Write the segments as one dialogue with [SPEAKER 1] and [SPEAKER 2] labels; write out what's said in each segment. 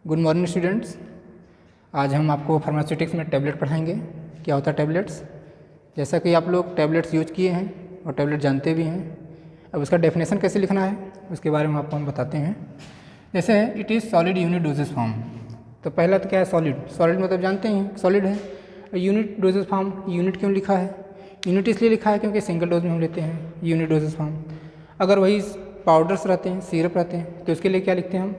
[SPEAKER 1] Good morning students. आज हम आपको फार्मास्यूटिक्स में टैबलेट पढ़ाएंगे। क्या होता है टैबलेट्स? जैसा कि आप लोग टैबलेट्स यूज किए हैं और टैबलेट जानते भी हैं, अब उसका डेफिनेशन कैसे लिखना है उसके बारे में आपको हम बताते हैं। जैसे it is solid unit doses form. तो पहला तो क्या है सॉलिड। सॉलिड मतलब जानते हैं सॉलिड है। यूनिट डोजेज फॉर्म, यूनिट क्यों लिखा है? यूनिट इसलिए लिखा है क्योंकि सिंगल डोज में हम लेते हैं यूनिट डोजेज फॉर्म। अगर वही पाउडर्स रहते हैं, सिरप रहते हैं, तो इसके लिए क्या लिखते हैं हम?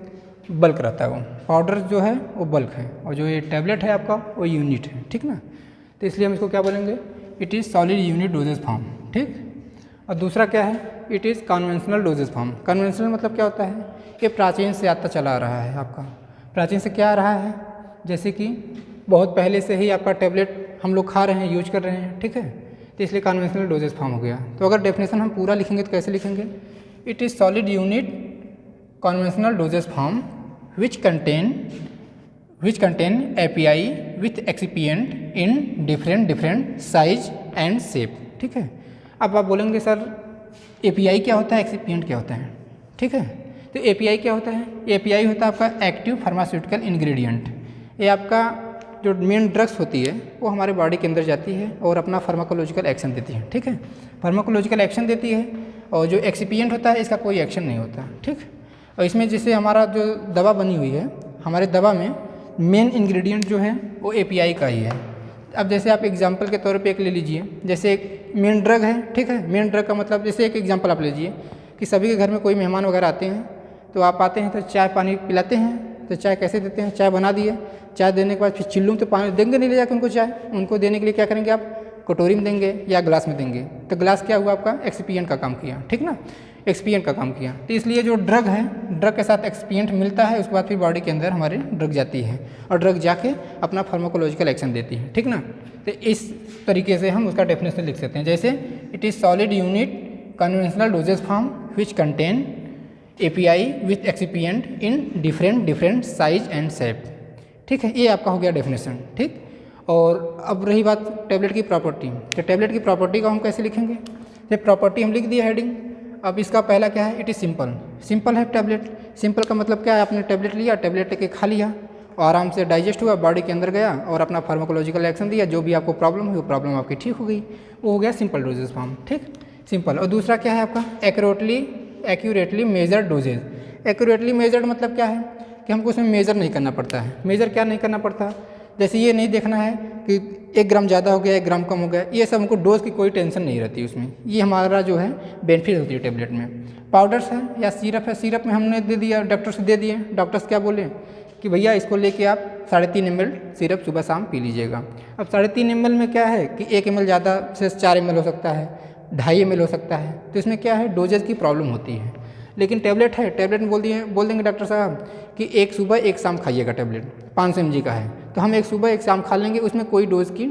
[SPEAKER 1] बल्क रहता है। वो पाउडर जो है वो बल्क है और जो ये टैबलेट है आपका वो यूनिट है, ठीक ना। तो इसलिए हम इसको क्या बोलेंगे? It is solid unit doses form, ठीक। और दूसरा क्या है? It is conventional doses form. Conventional मतलब क्या होता है? ये प्राचीन से आता चला आ रहा है आपका। प्राचीन से क्या आ रहा है? जैसे कि बहुत पहले से ही आपका टैबलेट हम लोग खा रहे हैं, यूज कर रहे हैं, ठीक है। तो इसलिए कन्वेंशनल डोजेज फॉर्म हो गया। तो अगर डेफिनेशन हम पूरा लिखेंगे तो कैसे लिखेंगे? It is solid unit conventional doses form which contain API with excipient in different size and shape, ठीक है। अब आप बोलेंगे सर API क्या होता है, एक्सिपिएंट क्या होता है, ठीक है। तो API क्या होता है? API होता है आपका एक्टिव फार्मास्यूटिकल इंग्रेडिएंट। ये आपका जो मेन ड्रग्स होती है वो हमारे बॉडी के अंदर जाती है और अपना फार्माकोलॉजिकल एक्शन देती है, ठीक है। फार्माकोलॉजिकल एक्शन देती है और जो एक्सिपिएंट होता है इसका कोई एक्शन नहीं होता, ठीक। और इसमें जैसे हमारा जो दवा बनी हुई है, हमारे दवा में मेन इंग्रेडिएंट जो है वो API का ही है। अब जैसे आप एग्जांपल के तौर पे एक ले लीजिए, जैसे एक मेन ड्रग है, ठीक है। मेन ड्रग का मतलब जैसे एक एग्जांपल आप लीजिए कि सभी के घर में कोई मेहमान वगैरह आते हैं, तो आप आते हैं तो चाय पानी पिलाते हैं। तो चाय कैसे देते हैं? चाय बना दिए, चाय देने के बाद फिर चिल्लू में तो पानी देंगे नहीं ले जाकर उनको चाय। उनको देने के लिए क्या करेंगे आप? कटोरी में देंगे या ग्लास में देंगे। तो ग्लास क्या हुआ आपका? एक्सिपिएंट का काम किया, ठीक ना। एक्सपिएंट का काम किया। तो इसलिए जो ड्रग है, ड्रग के साथ एक्सपिएंट मिलता है, उसके बाद फिर बॉडी के अंदर हमारे ड्रग जाती है और ड्रग जाके अपना फार्माकोलॉजिकल एक्शन देती है, ठीक ना। तो इस तरीके से हम उसका डेफिनेशन लिख सकते हैं। जैसे it is solid unit conventional doses form which contain API with excipient in different size and shape, ठीक है। ये आपका हो गया डेफिनेशन, ठीक। और अब रही बात टैबलेट की प्रॉपर्टी। तो टैबलेट की प्रॉपर्टी को हम कैसे लिखेंगे? जब प्रॉपर्टी हम लिख दिए हेडिंग। अब इसका पहला क्या है? It is simple. सिंपल है टैबलेट। सिंपल का मतलब क्या है? आपने टैबलेट लिया, टैबलेट लेके खा लिया और आराम से डाइजेस्ट हुआ, बॉडी के अंदर गया और अपना फार्माकोलॉजिकल एक्शन दिया। जो भी आपको प्रॉब्लम हुई वो प्रॉब्लम आपकी ठीक हो गई। वो हो गया सिंपल डोजेज फॉर्म, ठीक, सिंपल। और दूसरा क्या है आपका? Accurately measured dosage. Accurately measured मतलब क्या है? कि हमको उसमें मेजर नहीं करना पड़ता है। मेजर क्या नहीं करना पड़ता? जैसे ये नहीं देखना है कि 1 ग्राम ज़्यादा हो गया, 1 ग्राम कम हो गया, ये सब हमको डोज की कोई टेंशन नहीं रहती उसमें। ये हमारा जो है बेनिफिट होती है टैबलेट में। पाउडर्स है या सिरप है, सिरप में हमने दे दिया, डॉक्टर से दे दिए। डॉक्टर्स क्या बोले कि भैया इसको लेके आप 3.5 ml सिरप सुबह शाम पी लीजिएगा। अब 3.5 ml में क्या है कि 1 ml ज़्यादा से 4 ml हो सकता है, 2.5 ml हो सकता है। तो इसमें क्या है? डोजेज की प्रॉब्लम होती है। लेकिन टैबलेट है, टैबलेट में बोल देंगे डॉक्टर साहब कि एक सुबह एक शाम खाइएगा टैबलेट, 500 mg का है, तो हम एक सुबह एक शाम खा लेंगे, उसमें कोई डोज की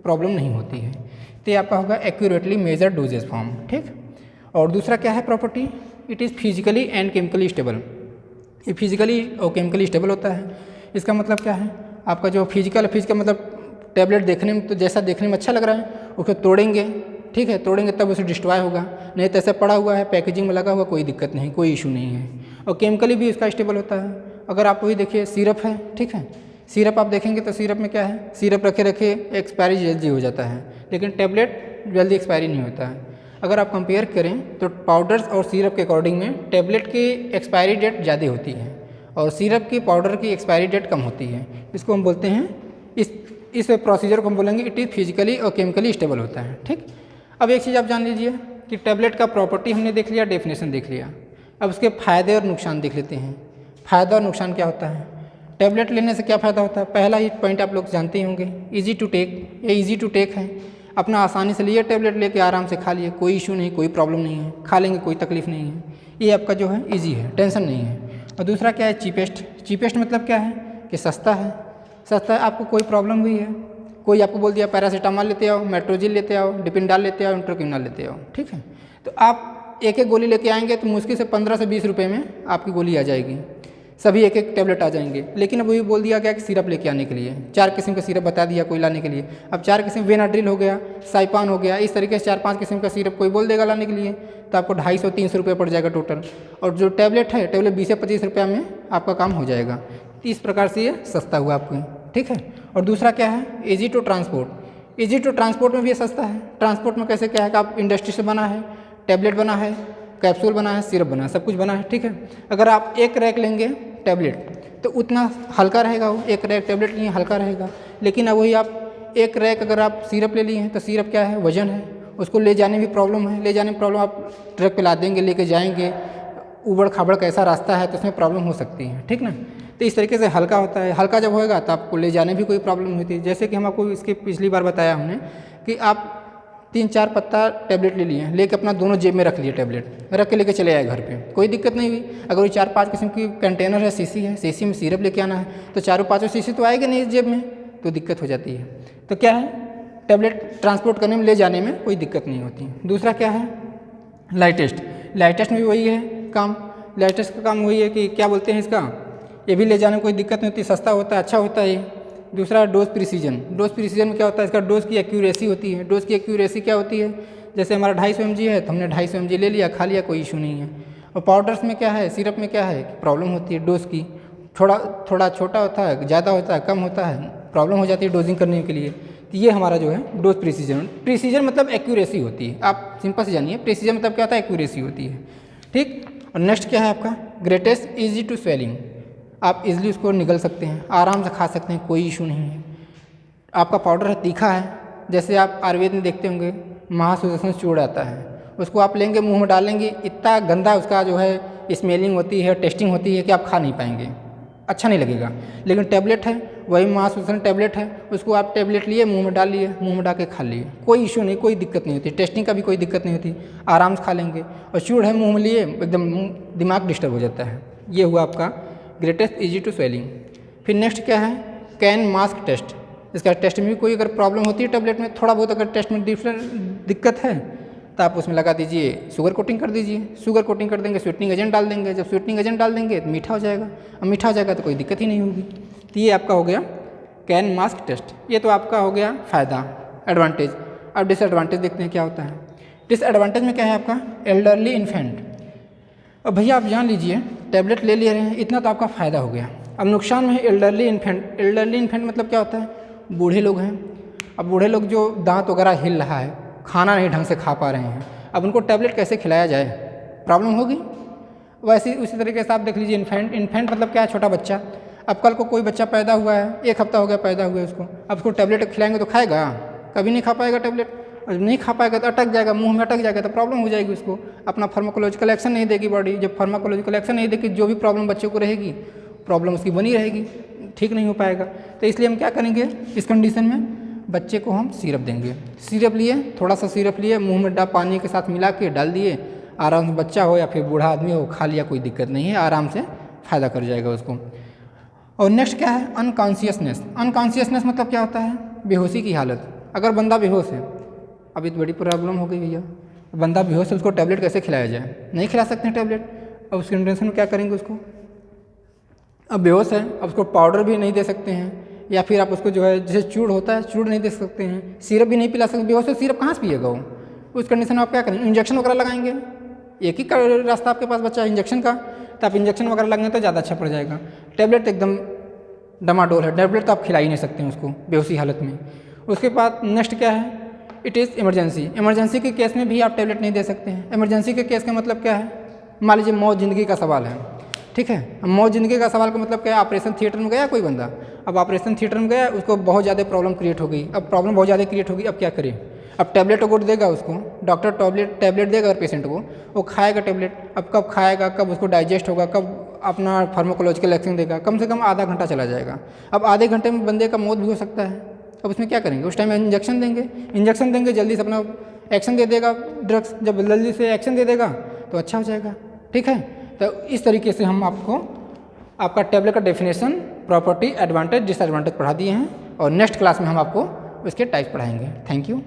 [SPEAKER 1] प्रॉब्लम नहीं होती है। तो ये आपका होगा एक्यूरेटली मेजर्ड डोजेज फॉर्म, ठीक। और दूसरा क्या है property? It is physically and chemically stable. ये फिजिकली और केमिकली स्टेबल होता है। इसका मतलब क्या है? आपका जो फिजिकल मतलब टैबलेट देखने में तो जैसा देखने में अच्छा लग रहा है, उसको तोड़ेंगे, ठीक है, तोड़ेंगे तब उसे डिस्ट्रॉय होगा। नहीं तो ऐसा पड़ा हुआ है, पैकेजिंग में लगा हुआ, कोई दिक्कत नहीं, कोई इशू नहीं है। और केमिकली भी इसका स्टेबल होता है। अगर आप वही देखिए सिरप है, ठीक है, सिरप आप देखेंगे तो सिरप में क्या है? सिरप रखे रखे एक्सपायरी जल्दी हो जाता है, लेकिन टैबलेट जल्दी एक्सपायरी नहीं होता है। अगर आप कंपेयर करें तो पाउडर्स और सिरप के अकॉर्डिंग में टैबलेट की एक्सपायरी डेट ज़्यादा होती है और सिरप की पाउडर की एक्सपायरी डेट कम होती है। इसको हम बोलते हैं, इस प्रोसीजर को हम बोलेंगे इट इज़ फिजिकली और केमिकली स्टेबल होता है, ठीक। अब एक चीज़ आप जान लीजिए कि टैबलेट का प्रॉपर्टी हमने देख लिया, डेफिनेशन देख लिया। अब उसके फ़ायदे और नुकसान देख लेते हैं। फ़ायदा और नुकसान क्या होता है? टैबलेट लेने से क्या फ़ायदा होता है? पहला ही पॉइंट आप लोग जानते ही होंगे, ईजी टू टेक। ये ईजी टू टेक है, अपना आसानी से लिए टैबलेट लेके आराम से खा लिए, कोई इशू नहीं, कोई प्रॉब्लम नहीं है, खा लेंगे कोई तकलीफ नहीं है। ये आपका जो है ईजी है, टेंशन नहीं है। और दूसरा क्या है? चीपेस्ट। चीपेस्ट मतलब क्या है? कि सस्ता है। सस्ता है, आपको कोई प्रॉब्लम हुई है, कोई आपको बोल दिया पैरासीटामॉल लेते आओ, मेट्रोजिल लेते आओ, डिपिंडाल लेते आओ, इंट्रोक्विनॉल लेते आओ, ठीक है, तो आप एक एक गोली लेके आएंगे तो मुश्किल से 15 से 20 रुपये में आपकी गोली आ जाएगी। सभी एक एक टैबलेट आ जाएंगे। लेकिन अब वही बोल दिया गया कि सिरप लेके आने के लिए 4 किस्म का सिरप बता दिया कोई लाने के लिए। अब 4 किस्म, वेनाड्रिल हो गया, साइपान हो गया, इस तरीके से 4-5 किस्म का सिरप कोई बोल देगा लाने के लिए, तो आपको 250-300 रुपये पड़ जाएगा टोटल। और जो टैबलेट है, टैबलेट 20 से 25 रुपये में आपका काम हो जाएगा। तो इस प्रकार से ये सस्ता हुआ आपको, ठीक है। और दूसरा क्या है, easy to transport. Easy to transport में भी ये सस्ता है। ट्रांसपोर्ट में कैसे क्या है कि आप इंडस्ट्री से बना है, टैबलेट बना है, कैप्सूल बना है, सिरप बना है, सब कुछ बना है, ठीक है। अगर आप एक रैक लेंगे टैबलेट तो उतना हल्का रहेगा, वो एक रैक टैबलेट लिए हल्का रहेगा। लेकिन अब वही आप एक रैक अगर आप सिरप ले लिए हैं तो सिरप क्या है, वजन है, उसको ले जाने में प्रॉब्लम है, ले जाने में प्रॉब्लम, आप ट्रक पे ला देंगे, लेके जाएंगे, उबड़ खाबड़ कैसा रास्ता है तो उसमें प्रॉब्लम हो सकती है, ठीक ना। तो इस तरीके से हल्का होता है। हल्का जब होएगा तो आपको ले जाने भी कोई प्रॉब्लम होती है। जैसे कि हम आपको इसके पिछली बार बताया हमने कि आप 3-4 पत्ता टैबलेट ले लिए, लेके अपना दोनों जेब में रख लिए, टैबलेट रख के लेके चले आए घर पे, कोई दिक्कत नहीं हुई। अगर वो 4-5 किस्म की कंटेनर है, सीसी है, सीसी में सिरप लेके आना है तो 4-5 सीसी तो आएगा नहीं इस जेब में, तो दिक्कत हो जाती है। तो क्या है, टैबलेट ट्रांसपोर्ट करने में, ले जाने में कोई दिक्कत नहीं होती। दूसरा क्या है, लाइटेस्ट। लाइटेस्ट में भी वही है काम। लाइटेस्ट का काम वही है कि क्या बोलते हैं इसका, ये भी ले जाने में कोई दिक्कत नहीं होती, सस्ता होता है, अच्छा होता है ये। दूसरा डोज प्रिसीजन। डोज प्रिसीजन में क्या होता है, इसका डोज की एक्यूरेसी होती है। डोज की एक्यूरेसी क्या होती है, जैसे हमारा 250 mg है तो हमने 250 mg ले लिया, खा लिया, कोई इशू नहीं है। और पाउडर्स में क्या है, सिरप में क्या है, प्रॉब्लम होती है डोज की, थोड़ा छोटा होता है, ज़्यादा होता है, कम होता है, प्रॉब्लम हो जाती है डोजिंग करने के लिए। तो ये हमारा जो है डोज प्रिसीजन। प्रिसीजन मतलब एक्यूरेसी होती है, आप सिंपल से जानिए, प्रिसीजन मतलब क्या होता है, एक्यूरेसी होती है, ठीक। और नेक्स्ट क्या है आपका, ग्रेटेस्ट ईजी टू स्वेलिंग। आप इजीली उसको निगल सकते हैं, आराम से खा सकते हैं, कोई इशू नहीं है। आपका पाउडर है, तीखा है, जैसे आप आयुर्वेद में देखते होंगे महासुदर्शन चूर्ण आता है, उसको आप लेंगे, मुंह में डालेंगे, इतना गंदा उसका जो है स्मेलिंग होती है, टेस्टिंग होती है कि आप खा नहीं पाएंगे, अच्छा नहीं लगेगा। लेकिन टैबलेट है, वही महासुदर्शन टैबलेट है, उसको आप टैबलेट लिए, मुंह में डाल लिए, मुंह में डाल के खा लिए, कोई इशू नहीं, कोई दिक्कत नहीं होती, टेस्टिंग का भी कोई दिक्कत नहीं होती, आराम से खा लेंगे। और चूर्ण है, मुंह में लिए एकदम दिमाग डिस्टर्ब हो जाता है। ये हुआ आपका ग्रेटेस्ट ईजी टू स्वेलिंग। फिर नेक्स्ट क्या है, कैन मास्क टेस्ट। इसका टेस्ट में भी कोई अगर प्रॉब्लम होती है टैबलेट में, थोड़ा बहुत अगर टेस्ट में दिक्कत है तो आप उसमें लगा दीजिए, शुगर कोटिंग कर दीजिए। शुगर कोटिंग कर देंगे, स्वीटनिंग एजेंट डाल देंगे, जब स्वीटनिंग एजेंट डाल देंगे तो मीठा हो जाएगा, अब मीठा हो जाएगा तो कोई दिक्कत ही नहीं होगी। तो ये आपका हो गया कैन मास्क टेस्ट। ये तो आपका हो गया फ़ायदा, एडवांटेज। अब डिसएडवांटेज देखते हैं क्या होता है। डिसएडवांटेज में क्या है आपका, एल्डरली इन्फेंट। अब भैया आप जान लीजिए, टैबलेट ले ले रहे हैं, इतना तो आपका फ़ायदा हो गया। अब नुकसान में है एल्डरली इन्फेंट। एल्डरली इन्फेंट मतलब क्या होता है, बूढ़े लोग हैं। अब बूढ़े लोग जो दांत वगैरह हिल रहा है, खाना नहीं ढंग से खा पा रहे हैं, अब उनको टैबलेट कैसे खिलाया जाए, प्रॉब्लम होगी। वैसे उसी तरीके से आप देख लीजिए इन्फेंट। इन्फेंट मतलब क्या है, छोटा बच्चा। अब कल को कोई बच्चा पैदा हुआ है, 1 हफ्ता हो गया पैदा हुए उसको, अब उसको टैबलेट खिलाएंगे तो खाएगा, कभी नहीं खा पाएगा टैबलेट। और नहीं खा पाएगा तो अटक जाएगा, मुंह में अटक जाएगा तो प्रॉब्लम हो जाएगी उसको। अपना फार्माकोलॉजिकल एक्शन नहीं देगी बॉडी, जब फार्माकोलॉजिकल एक्शन नहीं देगी, जो भी प्रॉब्लम बच्चे को रहेगी, प्रॉब्लम उसकी बनी रहेगी, ठीक नहीं हो पाएगा। तो इसलिए हम क्या करेंगे, इस कंडीशन में बच्चे को हम सिरप देंगे। सिरप लिए, थोड़ा सा सिरप लिए, मुंह में पानी के साथ मिला के डाल दिए, आराम से बच्चा हो या फिर बूढ़ा आदमी हो, खा लिया, कोई दिक्कत नहीं है, आराम से फ़ायदा कर जाएगा उसको। और नेक्स्ट क्या है, अनकॉन्शियसनेस। अनकॉन्शियसनेस मतलब क्या होता है, बेहोशी की हालत। अगर बंदा बेहोश है, अभी तो बड़ी प्रॉब्लम हो गई भैया, बंदा बेहोश है, उसको टैबलेट कैसे खिलाया जाए, नहीं खिला सकते हैं टैबलेट। अब उसके कंडीशन में क्या करेंगे उसको, अब बेहोश है, अब उसको पाउडर भी नहीं दे सकते हैं, या फिर आप उसको जो है जैसे चूर्ण होता है, चूर्ण नहीं दे सकते हैं, सिरप भी नहीं पिला सकते। बेहोश है, सिरप कहाँ से पिएगा वो, उस कंडीशन में आप क्या करेंगे, इंजेक्शन वगैरह लगाएंगे। एक ही रास्ता आपके पास बच्चा है इंजेक्शन का, तो आप इंजेक्शन वगैरह लगाएंगे तो ज़्यादा अच्छा पड़ जाएगा। टैबलेट एकदम डमाडोल है, टैबलेट तो आप खिला ही नहीं सकते हैं उसको बेहोशी हालत में। उसके बाद नेक्स्ट क्या है, इट इज़ इमरजेंसी। इमरजेंसी के केस में भी आप टैबलेट नहीं दे सकते हैं। इमरजेंसी के केस का मतलब क्या है, मान लीजिए मौत ज़िंदगी का सवाल है, ठीक है। मौत ज़िंदगी का सवाल का मतलब क्या है, ऑपरेशन थिएटर में गया कोई बंदा, अब ऑपरेशन थिएटर में गया, उसको बहुत ज़्यादा प्रॉब्लम क्रिएट हो गई। अब प्रॉब्लम बहुत ज़्यादा क्रिएट होगी, अब क्या करें, अब टैबलेट को देगा उसको, डॉक्टर टैबलेट देगा और पेशेंट को, वो खाएगा टैबलेट। अब कब खाएगा, कब उसको डाइजेस्ट होगा, कब अपना फार्माकोलॉजिकल एक्शन देगा, कम से कम आधा घंटा चला जाएगा। अब आधे घंटे में बंदे का मौत भी हो सकता है। अब उसमें क्या करेंगे, उस टाइम इंजेक्शन देंगे, इंजेक्शन देंगे, जल्दी से अपना एक्शन दे देगा ड्रग्स, जब जल्दी से एक्शन दे देगा तो अच्छा हो जाएगा, ठीक है। तो इस तरीके से हम आपको आपका टैबलेट का डेफिनेशन, प्रॉपर्टी, एडवांटेज, डिसएडवांटेज पढ़ा दिए हैं, और नेक्स्ट क्लास में हम आपको उसके टाइप पढ़ाएंगे। Thank you.